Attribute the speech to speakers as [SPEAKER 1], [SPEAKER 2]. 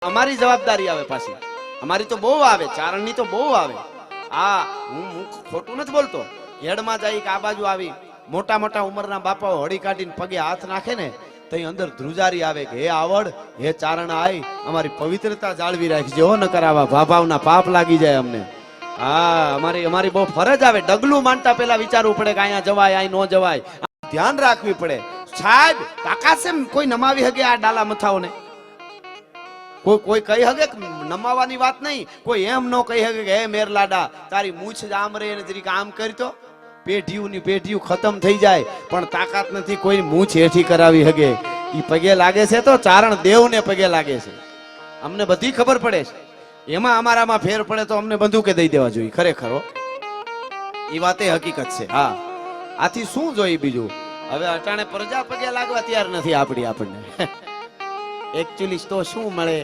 [SPEAKER 1] અમારી જવાબદારી આવે પાછી, અમારી તો બહુ આવે, ચારણની તો બહુ આવે. આ હું ખોટું નથી બોલતો. હેડમાં જાય કે આ બાજુ આવી મોટા મોટા ઉંમરના બાપાઓ હળી કાઢીને પગે હાથ નાખે ને તો અંદર ધ્રુજારી આવે કે હે આવડ, હે ચારણ આય, અમારી પવિત્રતા જાળવી રાખજે હો, નકર આવા ભાભાવના પાપ લાગી જાય અમને. હા, અમારી બહુ ફરજ આવે. ડગલું માંડતા પેલા વિચારવું પડે કે અહીંયા જવાય, અહીં ન જવાય, ધ્યાન રાખવી પડે. સાહેબ કાકા છે કોઈ નમાવી હગે આ ડાલા મથાઓને? કોઈ કહી હગે નમાવાની વાત નહીં. કોઈ એમ ન કહી હગે કે હે મેરલાડા તારી મૂછ જ આમ રે ને જરીક આમ કરતો પેઢીઓની પેઢીઓ ખતમ થઈ જાય, પણ તાકાત નથી કોઈ મૂછ હેઠી કરાવી હગે. ઈ પગે લાગે છે તો ચારણ દેવને પગે લાગે છે. અમને બધી ખબર પડે છે. એમાં અમારામાં ફેર પડે તો અમને બંદૂકે દઈ દેવા જોઈએ. ખરેખર એ વાતે હકીકત છે. હા, આથી શું જોઈએ બીજું? હવે અટાણે પ્રજા પગે લાગવા તૈયાર નથી આપણી આપણને. એકચ્યુઅલી તો શું મળે